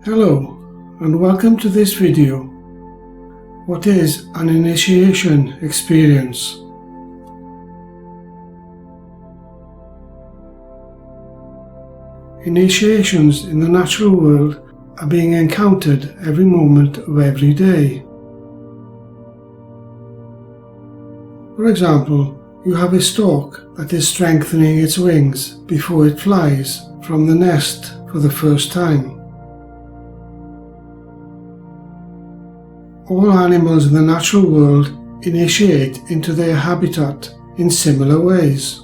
Hello and welcome to this video. What is an initiation experience? Initiations in the natural world are being encountered every moment of every day. For example, you have a stork that is strengthening its wings before it flies from the nest for the first time. All animals in the natural world initiate into their habitat in similar ways.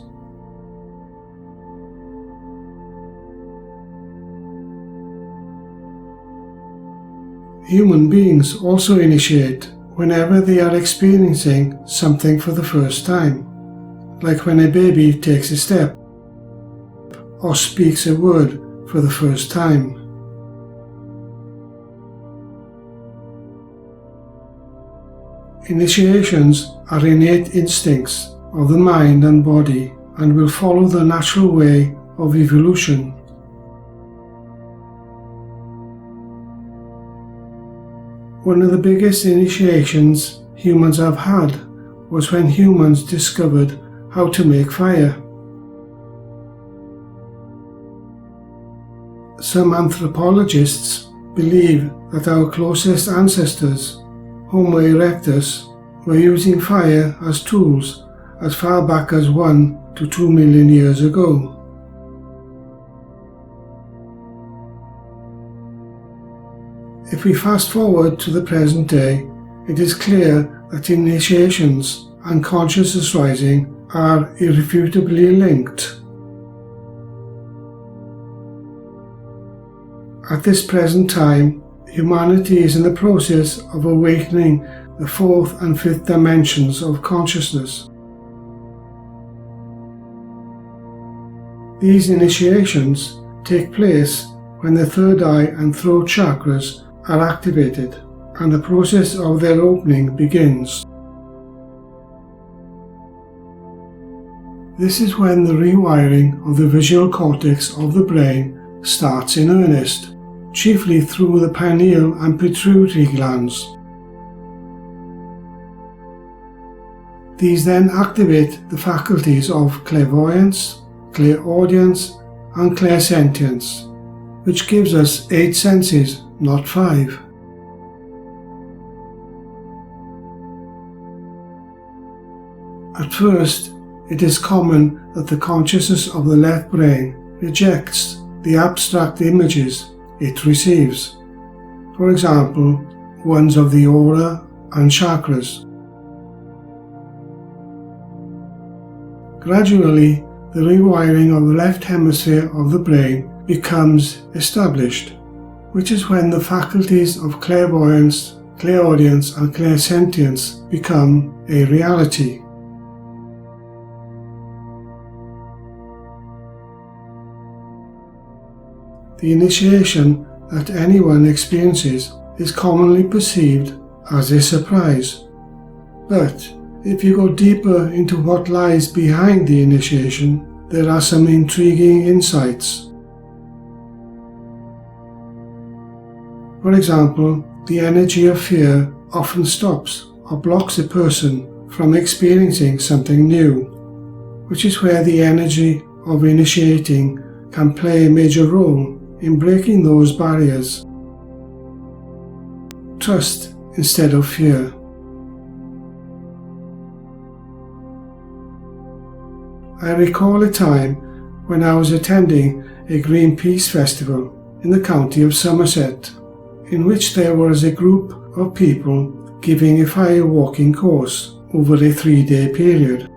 Human beings also initiate whenever they are experiencing something for the first time, like when a baby takes a step or speaks a word for the first time. Initiations are innate instincts of the mind and body and will follow the natural way of evolution. One of the biggest initiations humans have had was when humans discovered how to make fire. Some anthropologists believe that our closest ancestors, Homo erectus, were using fire as tools as far back as 1 to 2 million years ago. If we fast forward to the present day, it is clear that initiations and consciousness rising are irrefutably linked. At this present time, humanity is in the process of awakening the fourth and fifth dimensions of consciousness. These initiations take place when the third eye and throat chakras are activated and the process of their opening begins. This is when the rewiring of the visual cortex of the brain starts in earnest, chiefly through the pineal and pituitary glands. These then activate the faculties of clairvoyance, clairaudience, and clairsentience, which gives us 8 senses, not 5. At first, it is common that the consciousness of the left brain rejects the abstract images it receives, for example, ones of the aura and chakras. Gradually, the rewiring of the left hemisphere of the brain becomes established, which is when the faculties of clairvoyance, clairaudience, and clairsentience become a reality. The initiation that anyone experiences is commonly perceived as a surprise. But if you go deeper into what lies behind the initiation, there are some intriguing insights. For example, the energy of fear often stops or blocks a person from experiencing something new, which is where the energy of initiating can play a major role in breaking those barriers. Trust instead of fear. I recall a time when I was attending a Greenpeace festival in the county of Somerset, in which there was a group of people giving a fire walking course over a 3-day period.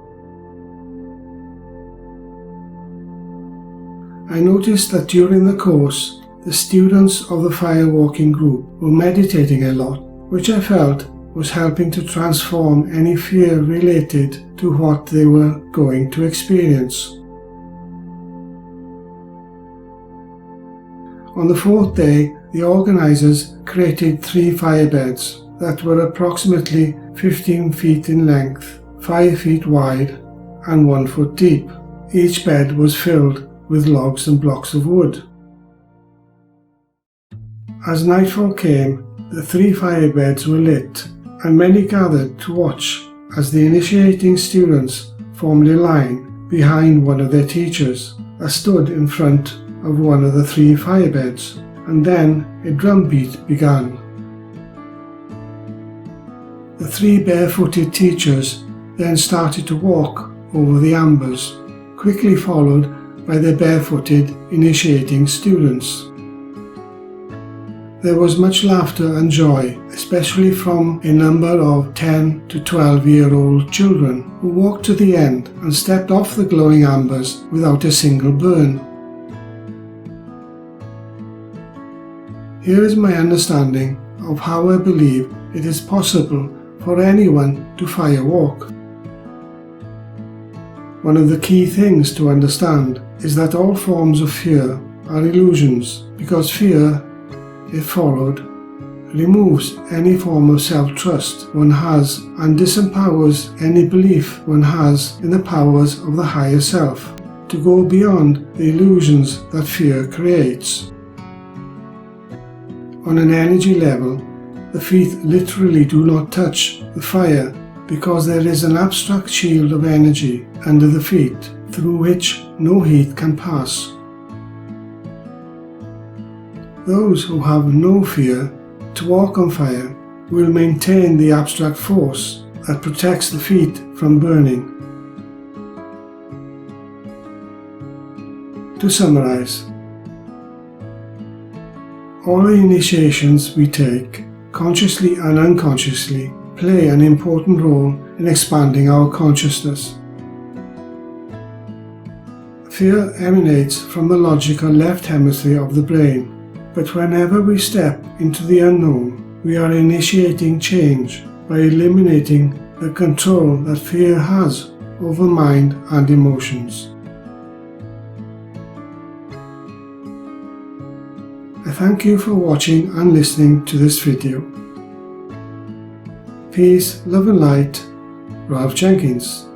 I noticed that during the course, the students of the fire walking group were meditating a lot, which I felt was helping to transform any fear related to what they were going to experience. On the 4th day, the organizers created 3 fire beds that were approximately 15 feet in length, 5 feet wide, and 1 foot deep. Each bed was filled with logs and blocks of wood. As nightfall came, the 3 fire beds were lit, and many gathered to watch as the initiating students formed a line behind one of their teachers that stood in front of one of the 3 fire beds, and then a drum beat began. The 3 barefooted teachers then started to walk over the ambers, quickly followed by their barefooted initiating students. There was much laughter and joy, especially from a number of 10 to 12-year-old children who walked to the end and stepped off the glowing ambers without a single burn. Here is my understanding of how I believe it is possible for anyone to firewalk. One of the key things to understand is that all forms of fear are illusions, because fear, if followed, removes any form of self-trust one has and disempowers any belief one has in the powers of the higher self to go beyond the illusions that fear creates. On an energy level, the feet literally do not touch the fire because there is an abstract shield of energy under the feet through which no heat can pass. Those who have no fear to walk on fire will maintain the abstract force that protects the feet from burning. To summarize, all the initiations we take, consciously and unconsciously, play an important role in expanding our consciousness. Fear emanates from the logical left hemisphere of the brain, but whenever we step into the unknown, we are initiating change by eliminating the control that fear has over mind and emotions. I thank you for watching and listening to this video. Peace, love and light, Ralph Jenkins.